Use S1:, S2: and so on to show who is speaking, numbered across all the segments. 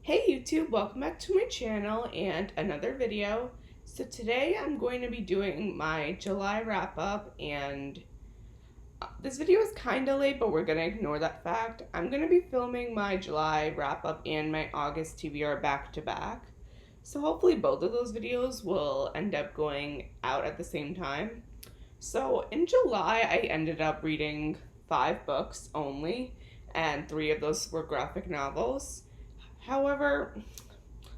S1: Hey YouTube, welcome back to my channel and another video. So today I'm going to be doing my July wrap up, and this video is kind of late, but we're going to ignore that fact. I'm going to be filming my July wrap up and my August TBR back to back. So hopefully both of those videos will end up going out at the same time. So in July I ended up reading 5 books only, and 3 of those were graphic novels. However,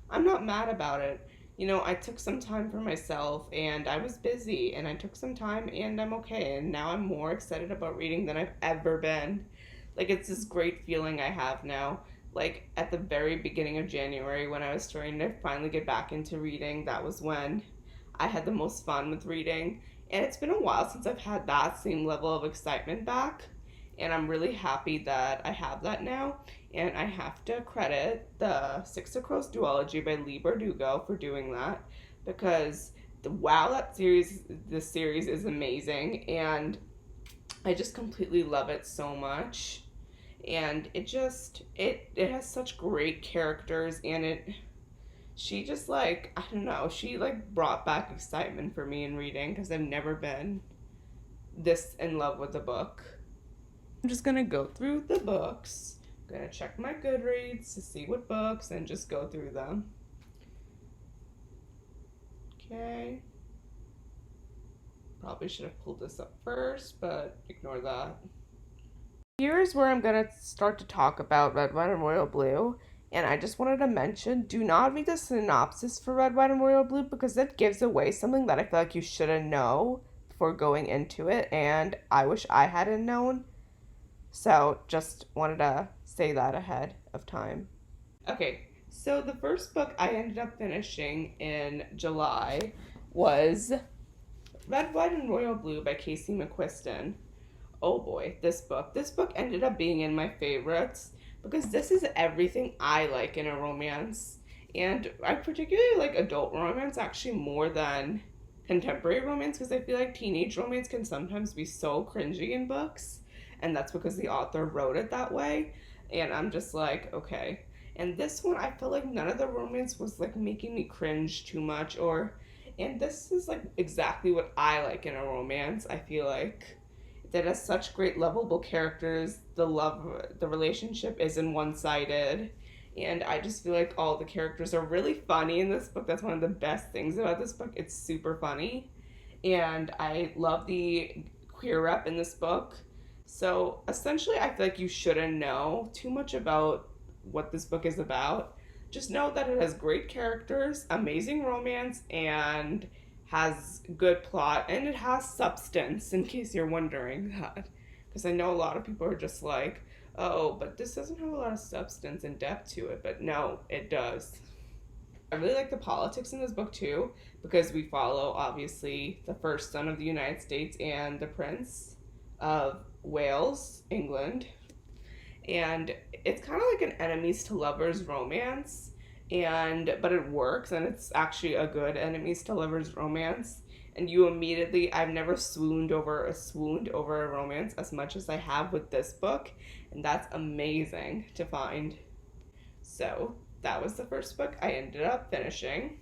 S1: I'm not mad about it. I took some time for myself and I was busy and I took some time and I'm okay. And now I'm more excited about reading than I've ever been. Like, it's this great feeling I have now. Like, at the very beginning of January, when I was trying to finally get back into reading, that was when I had the most fun with reading. And it's been a while since I've had that same level of excitement back. And I'm really happy that I have that now. And I have to credit the Six of Crows duology by Leigh Bardugo for doing that, because this series is amazing, and I just completely love it so much. And it has such great characters, and she just, like, I don't know, she like brought back excitement for me in reading, because I've never been this in love with a book. I'm just gonna go through the books. I'm gonna check my Goodreads to see what books and just go through them. Okay. Probably should have pulled this up first, but ignore that. Here's where I'm gonna start to talk about Red, White, and Royal Blue. And I just wanted to mention, do not read the synopsis for Red, White, and Royal Blue, because it gives away something that I feel like you shouldn't know before going into it, and I wish I hadn't known. So just wanted to say that ahead of time. Okay, so the first book I ended up finishing in July was Red, White, and Royal Blue by Casey McQuiston. Oh boy, this book. This book ended up being in my favorites because this is everything I like in a romance. And I particularly like adult romance actually more than contemporary romance, because I feel like teenage romance can sometimes be so cringy in books, and that's because the author wrote it that way, and I'm just like, okay. And this one, I felt like none of the romance was like making me cringe too much, and this is like exactly what I like in a romance. I feel like that has such great lovable characters. The relationship isn't one-sided, and I just feel like all the characters are really funny in this book. That's one of the best things about this book. It's super funny, and I love the queer rep in this book. So essentially, I feel like you shouldn't know too much about what this book is about. Just know that it has great characters, amazing romance, and has good plot, and it has substance, in case you're wondering that. Because I know a lot of people are just like, oh, but this doesn't have a lot of substance and depth to it. But no, it does. I really like the politics in this book too, because we follow, obviously, the first son of the United States and the Prince of Wales, England. And it's kind of like an enemies to lovers romance, but it works, and it's actually a good enemies to lovers romance. And I've never swooned over a romance as much as I have with this book, and that's amazing to find. So that was the first book I ended up finishing.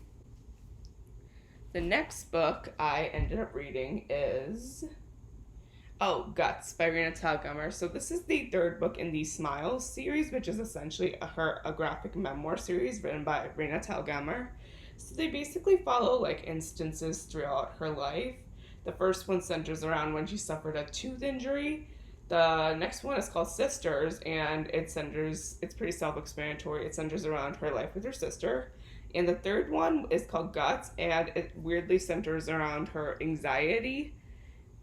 S1: The next book I ended up reading is Guts by Raina Telgemeier. So this is the 3rd book in the Smiles series, which is essentially a graphic memoir series written by Raina Telgemeier. So they basically follow like instances throughout her life. The first one centers around when she suffered a tooth injury. The next one is called Sisters, and it's pretty self-explanatory. It centers around her life with her sister. And the 3rd one is called Guts, and it weirdly centers around her anxiety,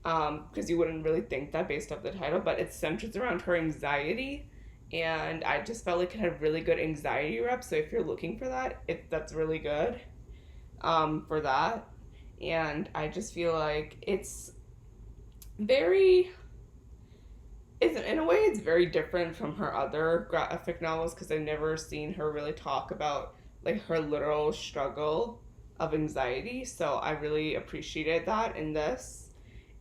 S1: because you wouldn't really think that based off the title, but it centers around her anxiety, and I just felt like it had really good anxiety rep. So if you're looking for that, that's really good for that. And I just feel like in a way, it's very different from her other graphic novels, because I've never seen her really talk about like her literal struggle of anxiety. So I really appreciated that in this.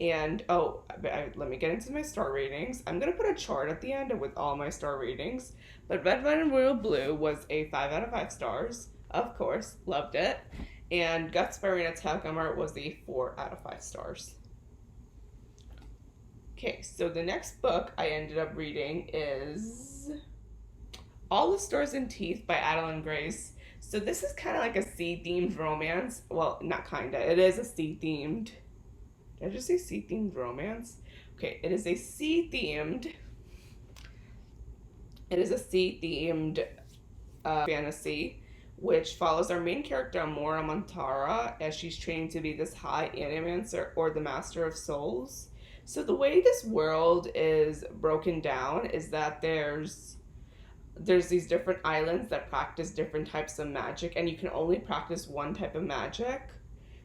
S1: And let me get into my star ratings. I'm gonna put a chart at the end with all my star ratings. But Red, White, and Royal Blue was a 5 out of 5 stars. Of course, loved it. And Guts by Raina Telgemeier was a 4 out of 5 stars. Okay, so the next book I ended up reading is All the Stars and Teeth by Adalyn Grace. So this is kind of like a sea-themed romance. Well, not kinda. It is a sea-themed. Did I just say sea-themed romance? Okay, it is a sea-themed. It is a sea-themed fantasy, which follows our main character Amora Montara as she's training to be this high animancer or the Master of Souls. So the way this world is broken down is that there's these different islands that practice different types of magic, and you can only practice one type of magic.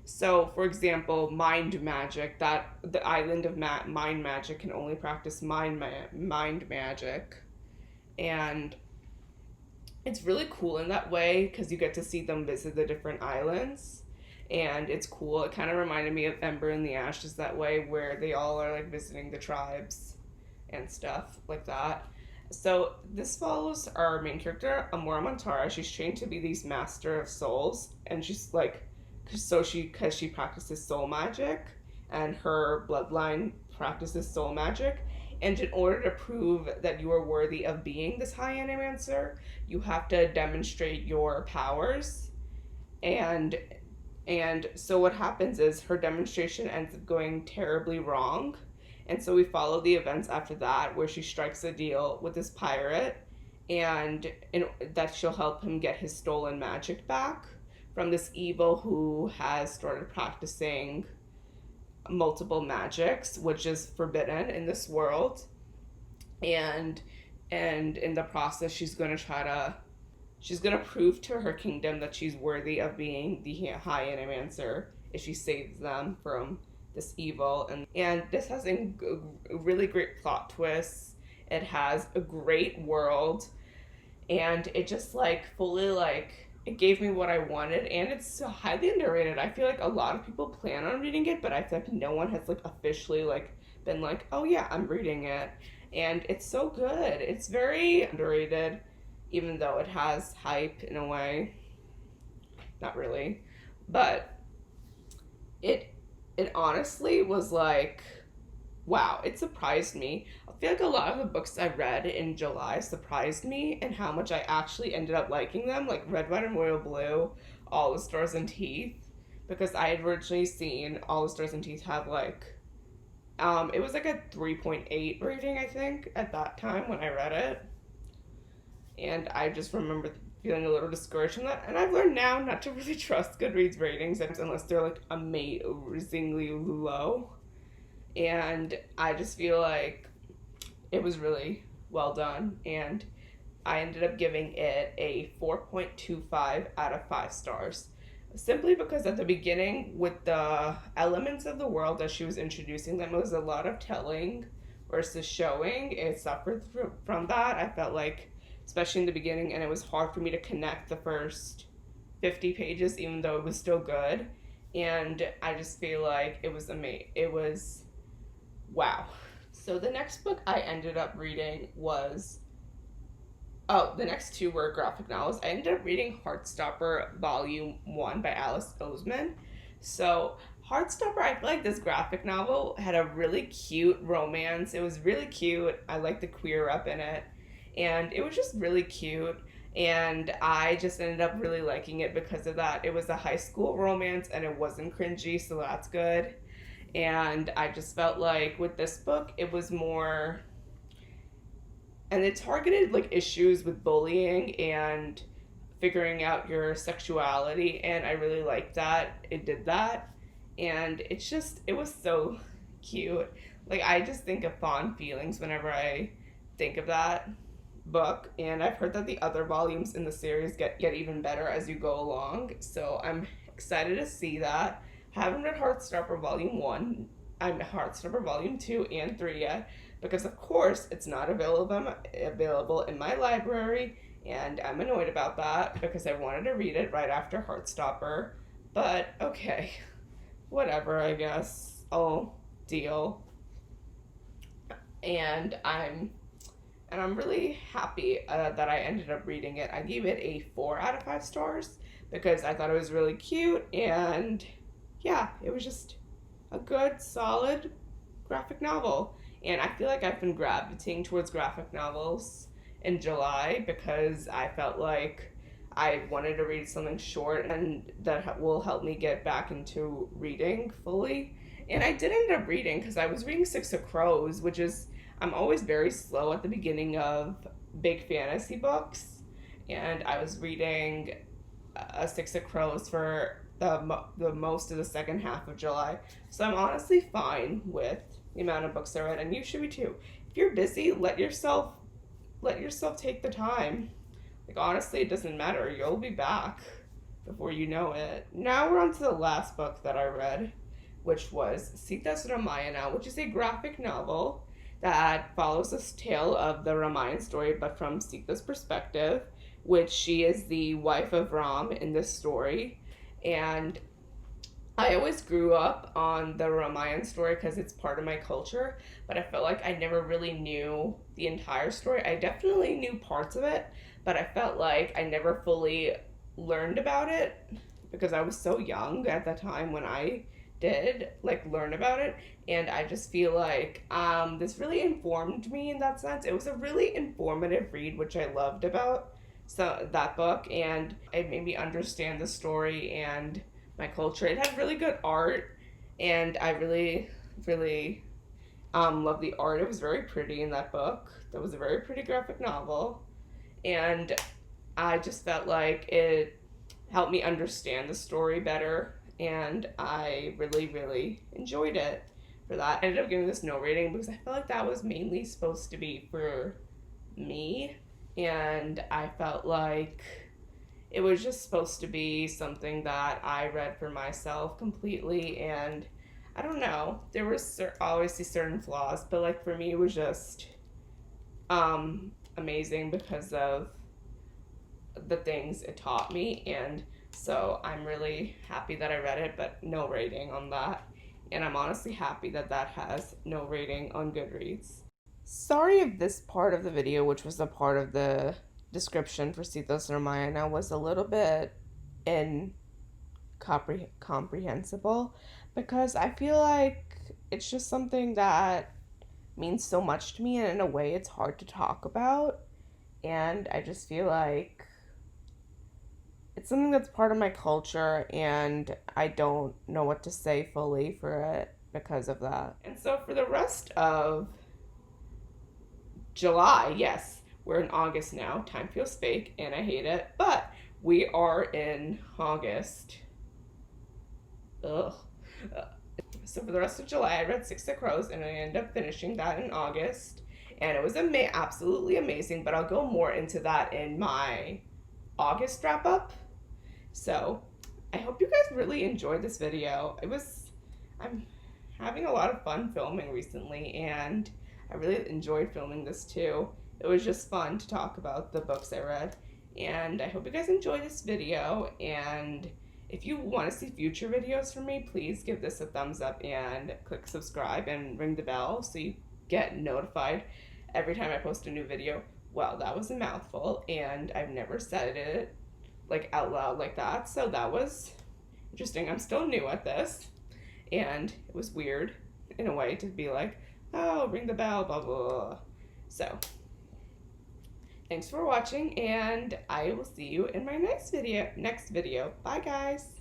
S1: So, for example, mind magic, that the island of mind magic can only practice mind magic. And it's really cool in that way because you get to see them visit the different islands. And it's cool. It kind of reminded me of Ember in the Ashes that way, where they all are like visiting the tribes and stuff like that. So this follows our main character, Amora Montara. She's trained to be these Master of Souls, and she's like, because she practices soul magic, and her bloodline practices soul magic. And in order to prove that you are worthy of being this high animancer, you have to demonstrate your powers. And so what happens is her demonstration ends up going terribly wrong. And so we follow the events after that, where she strikes a deal with this pirate, and that she'll help him get his stolen magic back from this evil who has started practicing multiple magics, which is forbidden in this world. And in the process, she's going to prove to her kingdom that she's worthy of being the high animancer if she saves them from this evil. And this has a really great plot twist. It has a great world, and it just it gave me what I wanted, and it's highly underrated. I feel like a lot of people plan on reading it, but I feel like no one has officially been like, oh yeah, I'm reading it. And it's so good. It's very underrated, even though it has hype in a way. Not really. But it honestly was wow, it surprised me. I feel like a lot of the books I read in July surprised me and how much I actually ended up liking them, like Red, White, and Royal Blue, All the Stars and Teeth, because I had originally seen All the Stars and Teeth have it was a 3.8 rating, I think, at that time when I read it. And I just remember feeling a little discouraged from that. And I've learned now not to really trust Goodreads ratings unless they're amazingly low. And I just feel like it was really well done. And I ended up giving it a 4.25 out of 5 stars. Simply because at the beginning, with the elements of the world as she was introducing them, it was a lot of telling versus showing. It suffered from that. I felt like, especially in the beginning, and it was hard for me to connect the first 50 pages, even though it was still good. And I just feel like it was amazing. It was wow. So the next book I ended up reading was, the next two were graphic novels. I ended up reading Heartstopper Volume 1 by Alice Oseman. So Heartstopper, I feel like this graphic novel had a really cute romance. It was really cute. I liked the queer up in it. And it was just really cute. And I just ended up really liking it because of that. It was a high school romance and it wasn't cringy, so that's good. And I just felt like with this book, it was more, and it targeted issues with bullying and figuring out your sexuality, and I really liked that it did that. And it was so cute. I just think of fond feelings whenever I think of that book, and I've heard that the other volumes in the series get even better as you go along, so I'm excited to see that. Haven't read Heartstopper Volume 1, I'm Heartstopper Volume 2 and 3 yet, because of course it's not available in my library, and I'm annoyed about that because I wanted to read it right after Heartstopper. But okay, whatever, I guess. I'll deal, and I'm really happy that I ended up reading it. I gave it a 4 out of 5 stars because I thought it was really cute, and yeah, it was just a good, solid graphic novel. And I feel like I've been gravitating towards graphic novels in July because I felt like I wanted to read something short and that will help me get back into reading fully. And I did end up reading because I was reading Six of Crows, which is, I'm always very slow at the beginning of big fantasy books. And I was reading Six of Crows for the most of the second half of July. So I'm honestly fine with the amount of books I read, and you should be too. If you're busy, let yourself take the time. Like, honestly, it doesn't matter. You'll be back before you know it. Now we're on to the last book that I read, which was Sitas Ramayana, which is a graphic novel that follows this tale of the Ramayana story, but from Sita's perspective, which she is the wife of Ram in this story. And I always grew up on the Ramayana story because it's part of my culture, but I felt like I never really knew the entire story. I definitely knew parts of it, but I felt like I never fully learned about it because I was so young at the time when I did like learn about it. And I just feel like this really informed me in that sense. It was a really informative read, which I loved about that book, and it made me understand the story and my culture. It had really good art, and I really, really love the art. It was very pretty in that book. That was a very pretty graphic novel, and I just felt like it helped me understand the story better, and I really, really enjoyed it for that. I ended up giving this no rating because I felt like that was mainly supposed to be for me, and I felt like it was just supposed to be something that I read for myself completely, and I don't know, there was obviously certain flaws, but like for me it was just amazing because of the things it taught me, and so I'm really happy that I read it, but no rating on that. And I'm honestly happy that that has no rating on Goodreads. Sorry if this part of the video, which was a part of the description for Sitas Ramayana, was a little bit incomprehensible because I feel like it's just something that means so much to me, and in a way it's hard to talk about, and I just feel like it's something that's part of my culture, and I don't know what to say fully for it because of that. And so for the rest of July, yes, we're in August now. Time feels fake and I hate it, but we are in August. Ugh. So for the rest of July, I read Six of Crows, and I ended up finishing that in August, and it was absolutely amazing, but I'll go more into that in my August wrap up. So I hope you guys really enjoyed this video. I'm having a lot of fun filming recently, and I really enjoyed filming this too. It was just fun to talk about the books I read, and I hope you guys enjoyed this video, and if you want to see future videos from me, please give this a thumbs up and click subscribe and ring the bell so you get notified every time I post a new video. Well, that was a mouthful, and I've never said it like out loud like that, so that was interesting. I'm still new at this, and it was weird in a way to be like, oh, ring the bell, blah, blah, blah. So thanks for watching, and I will see you in my next video. Bye, guys.